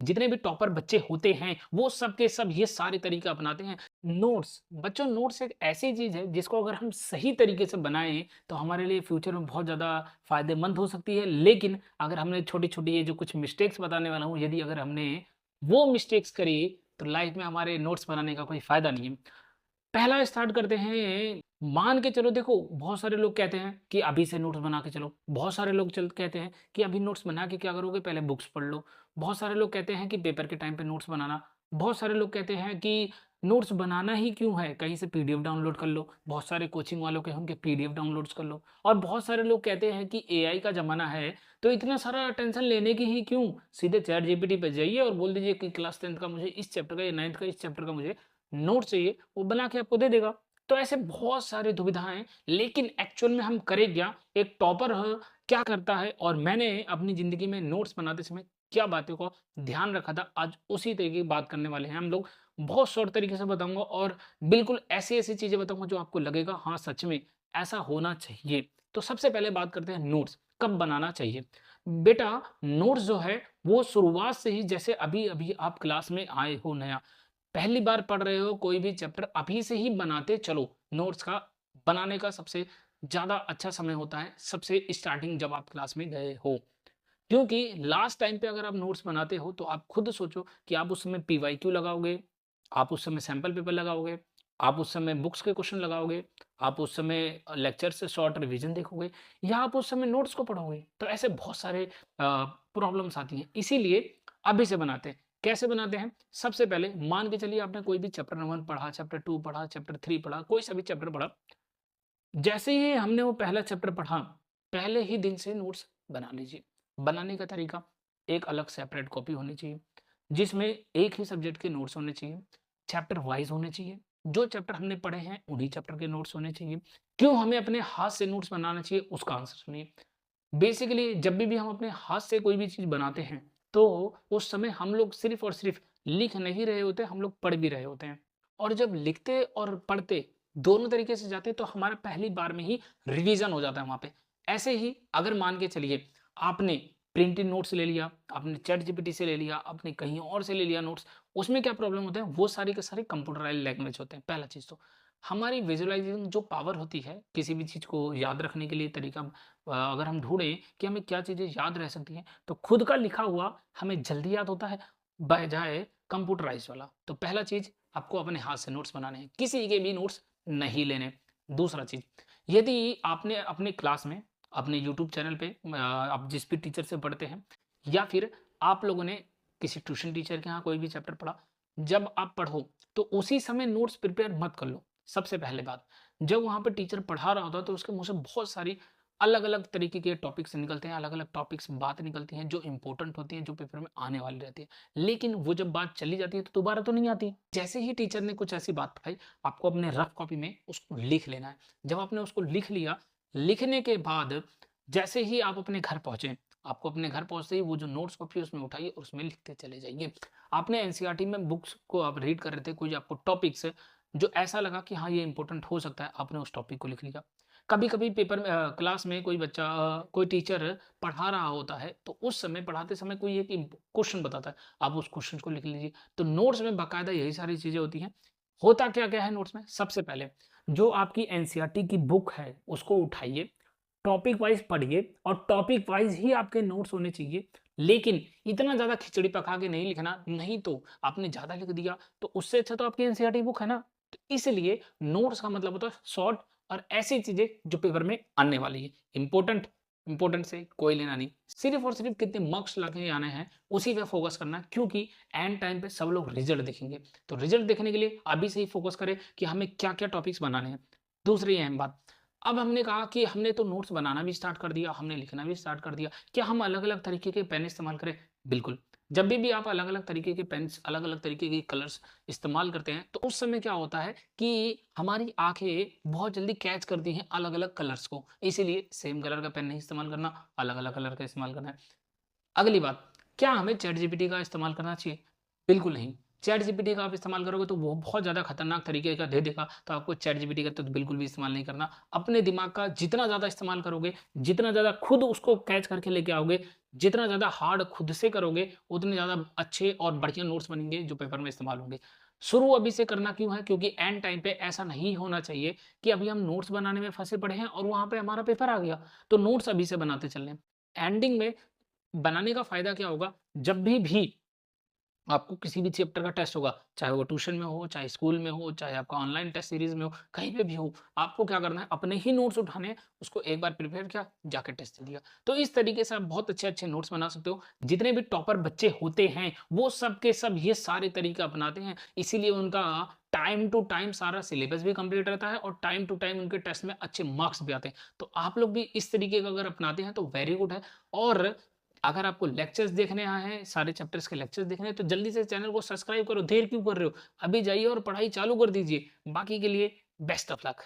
जितने भी टॉपर बच्चे होते हैं वो सब के सब ये सारे तरीके अपनाते हैं। नोट्स बच्चों, नोट्स एक ऐसी चीज़ है जिसको अगर हम सही तरीके से बनाएँ तो हमारे लिए फ्यूचर में बहुत ज़्यादा फ़ायदेमंद हो सकती है। लेकिन अगर हमने छोटी-छोटी ये जो कुछ मिस्टेक्स बताने वाला हूँ, यदि अगर हमने वो मिस्टेक्स करी तो लाइफ़ में हमारे नोट्स बनाने का कोई फ़ायदा नहीं है। पहला स्टार्ट करते हैं, मान के चलो देखो बहुत सारे लोग कहते हैं कि अभी से नोट्स बना के चलो। बहुत सारे लोग चल कहते हैं कि अभी नोट्स बना के क्या करोगे, पहले बुक्स पढ़ लो। बहुत सारे लोग कहते हैं कि पेपर के टाइम पे नोट्स बनाना। बहुत सारे लोग कहते हैं कि नोट्स बनाना ही क्यों है, कहीं से पीडीएफ डाउनलोड कर लो। बहुत सारे कोचिंग वालों के उनके पीडीएफ डाउनलोड्स कर लो। और बहुत सारे लोग कहते हैं कि एआई का ज़माना है, तो इतना सारा टेंशन लेने की ही क्यों, सीधे चैट जीपीटी पे जाइए और बोल दीजिए कि क्लास 10th का मुझे इस चैप्टर का या 9th का इस चैप्टर का मुझे नोट चाहिए, वो बना के आपको दे देगा। तो ऐसे बहुत सारी दुविधाएँ हैं, लेकिन एक्चुअल में हम करें क्या? एक टॉपर क्या करता है और मैंने अपनी ज़िंदगी में नोट्स बनाते समय क्या बातों का ध्यान रखा था, आज उसी तरीके की बात करने वाले हैं हम लोग। बहुत शॉर्ट तरीके से बताऊँगा और बिल्कुल ऐसी-ऐसी चीज़ें बताऊँगा जो आपको लगेगा हाँ, सच में ऐसा होना चाहिए। तो सबसे पहले बात करते हैं नोट्स, कब बनाना चाहिए? बेटा, नोट्स जो है वो शुरुआत से ही, जैसे अभी-अभी आप क्लास में आए हो नया, पहली बार पढ़ रहे हो कोई भी चैप्टर, अभी से ही बनाते चलो। नोट्स का बनाने का सबसे ज़्यादा अच्छा समय होता है, सबसे स्टार्टिंग जब आप क्लास में गए हो। क्योंकि लास्ट टाइम पे अगर आप नोट्स बनाते हो तो आप खुद सोचो कि आप उस समय पीवाईक्यू लगाओगे, आप उस समय सैंपल पेपर लगाओगे, आप उस समय बुक्स के क्वेश्चन लगाओगे, आप उस समय लेक्चर से शॉर्ट रिवीजन देखोगे या आप उस समय नोट्स को पढ़ोगे। तो ऐसे बहुत सारे प्रॉब्लम्स आती हैं। इसीलिए अभी से बनाते हैं। कैसे बनाते हैं? सबसे पहले मान के चलिए आपने कोई भी चैप्टर नंबर 1 पढ़ा, चैप्टर 2 पढ़ा, चैप्टर 3 पढ़ा, कोई सा भी चैप्टर पढ़ा। जैसे ही हमने वो पहला चैप्टर पढ़ा, पहले ही दिन से नोट्स बना लीजिए। बनाने का तरीका, एक अलग सेपरेट कॉपी होनी चाहिए, जिसमें एक ही सब्जेक्ट के नोट्स होने चाहिए, चैप्टर वाइज़ होने चाहिए। जो चैप्टर हमने पढ़े हैं, उन्हीं चैप्टर के नोट्स होने चाहिए। क्यों हमें अपने हाथ से नोट्स बनाना चाहिए, उसका आंसर सुनिए। बेसिकली जब भी हम अपने हाथ से कोई भी चीज़ बनाते हैं, तो उस समय हम लोग सिर्फ़ और सिर्फ़ लिख नहीं रहे होते, हम लोग पढ़ भी रहे होते हैं। और जब लिखते और पढ़ते दोनों तरीके से जाते, तो हमारा पहली बार में ही रिवीज़न हो जाता है वहाँ पे। ऐसे ही अगर मान के चलिए आपने प्रिंटेड नोट्स ले लिया, आपने चैट जीपीटी से ले लिया, आपने कहीं और से ले लिया नोट्स, उसमें क्या प्रॉब्लम होता है, वो सारी के सारे कंप्यूटराइज़्ड लैंग्वेज होते हैं, पहला चीज़ तो। हमारी विज़ुअलाइज़ेशन जो पावर होती है, किसी भी चीज़ को याद रखने के लिए तरीका, अगर हम ढूँढें कि हमें क्या चीज़ें याद रह सकती हैं, तो खुद का लिखा हुआ हमें जल्दी याद होता है, बजाए कंप्यूटराइज़्ड वाला। तो पहला चीज़, आपको अपने हाथ से नोट्स बनाने हैं, किसी के भी नोट्स नहीं लेने। दूसरा चीज़, यदि आपने अपने क्लास में, अपने यूट्यूब चैनल पे आप जिस भी टीचर से पढ़ते हैं या फिर आप लोगों ने किसी ट्यूशन टीचर के यहाँ कोई भी चैप्टर पढ़ा, जब आप पढ़ो, तो उसी समय नोट्स प्रिपेयर मत कर लो। सबसे पहले बात, जब वहाँ पे टीचर पढ़ा रहा होता है तो उसके मुँह से बहुत सारी अलग-अलग तरीके के टॉपिक्स निकलते हैं, अलग-अलग टॉपिक्स बातें निकलती हैं जो इम्पोर्टेंट होती हैं, जो पेपर में आने वाली रहती है। लेकिन वो जब बात चली जाती है तो दोबारा तो नहीं आती। जैसे ही टीचर ने कुछ ऐसी बात पढ़ाई, आपको अपने रफ कॉपी में उसको लिख लेना है। जब आपने उसको लिख लिया, लिखने के बाद जैसे ही आप अपने घर पहुँचे, आपको अपने घर पहुँचते ही वो जो नोट्स कॉपी है उसमें उठाइए और उसमें लिखते चले जाइए। आपने एनसीईआरटी में बुक्स को आप रीड कर रहे थे, कोई आपको टॉपिक्स जो ऐसा लगा कि हाँ, ये इम्पोर्टेंट हो सकता है, आपने उस टॉपिक को लिख लिया। कभी-कभी पेपर में क्लास में कोई बच्चा कोई टीचर पढ़ा रहा होता है, तो उस समय पढ़ाते समय कोई एक क्वेश्चन बताता है, आप उस क्वेश्चन को लिख लीजिए। तो नोट्स में बाकायदा यही सारी चीज़ें होती हैं। होता क्या-क्या है नोट्स में? सबसे पहले जो आपकी एनसीईआरटी की बुक है, उसको उठाइए, टॉपिक वाइज़ पढ़िए और टॉपिक वाइज़ ही आपके नोट्स होने चाहिए। लेकिन इतना ज़्यादा खिचड़ी पका के नहीं लिखना, नहीं तो आपने ज़्यादा लिख दिया, तो उससे अच्छा तो आपकी एनसीईआरटी बुक है ना। तो इसलिए नोट्स का मतलब होता है शॉर्ट और ऐसी चीज़ें जो पेपर में आने वाली है। इम्पोर्टेंट, इम्पोर्टेंट से कोई लेना नहीं। सिर्फ़ और सिर्फ़ कितने मार्क्स लाके आने हैं, उसी पे फ़ोकस करना है, क्योंकि एंड टाइम पे सब लोग रिज़ल्ट देखेंगे। तो रिज़ल्ट देखने के लिए अभी से ही फ़ोकस करें कि हमें क्या-क्या टॉपिक्स बनाने हैं। दूसरी अहम बात, अब हमने कहा कि हमने तो नोट्स बनाना भी स्टार्ट कर दिया, हमने लिखना भी स्टार्ट कर दिया। क्या हम अलग-अलग तरीके के पेन इस्तेमाल करें? बिल्कुल। जब भी आप अलग-अलग तरीके के पेन्स, अलग-अलग तरीके के कलर्स इस्तेमाल करते हैं, तो उस समय क्या होता है कि हमारी आँखें बहुत जल्दी कैच करती हैं अलग-अलग कलर्स को। इसीलिए सेम कलर का पेन नहीं इस्तेमाल करना, अलग-अलग कलर का इस्तेमाल करना है। अगली बात, क्या हमें चैट जीपीटी का इस्तेमाल करना चाहिए? बिल्कुल नहीं। चैट जीपीटी का आप इस्तेमाल करोगे तो वो बहुत ज़्यादा खतरनाक तरीके का दे देगा, तो आपको चैट जीपीटी का तो बिल्कुल भी इस्तेमाल नहीं करना। अपने दिमाग का जितना ज़्यादा इस्तेमाल करोगे, जितना ज़्यादा खुद उसको कैच करके लेके आओगे, जितना ज़्यादा हार्ड खुद से करोगे, उतने ज़्यादा अच्छे और बढ़िया नोट्स बनेंगे जो पेपर में इस्तेमाल होंगे। शुरू अभी से करना क्यों है? क्योंकि एंड टाइम पे ऐसा नहीं होना चाहिए कि अभी हम नोट्स बनाने में फँसे पड़े हैं और वहाँ पे हमारा पेपर आ गया। तो नोट्स अभी से बनाते चल लें। एंडिंग में बनाने का फ़ायदा क्या होगा? जब भी आपको किसी भी चैप्टर का टेस्ट होगा, चाहे वो ट्यूशन में हो, चाहे स्कूल में हो, चाहे आपका ऑनलाइन टेस्ट सीरीज़ में हो, कहीं पे भी हो, आपको क्या करना है, अपने ही नोट्स उठाने हैं, उसको एक बार प्रिपेयर किया, जाके टेस्ट दे दिया। तो इस तरीके से आप बहुत अच्छे-अच्छे नोट्स बना सकते हो। जितने भी टॉपर बच्चे होते हैं, वो सब के सब ये सारे तरीके अपनाते हैं, इसीलिए उनका टाइम टू टाइम सारा सिलेबस भी कंप्लीट रहता है और टाइम टू टाइम उनके टेस्ट में अच्छे मार्क्स भी आते हैं। तो आप लोग भी इस तरीके का अगर अपनाते हैं, तो वेरी गुड है। और अगर आपको लेक्चर्स देखने आए हैं, सारे चैप्टर्स के लेक्चर्स देखने हैं, तो जल्दी से चैनल को सब्सक्राइब करो, देर क्यों कर रहे हो? अभी जाइए और पढ़ाई चालू कर दीजिए। बाकी के लिए बेस्ट ऑफ लक।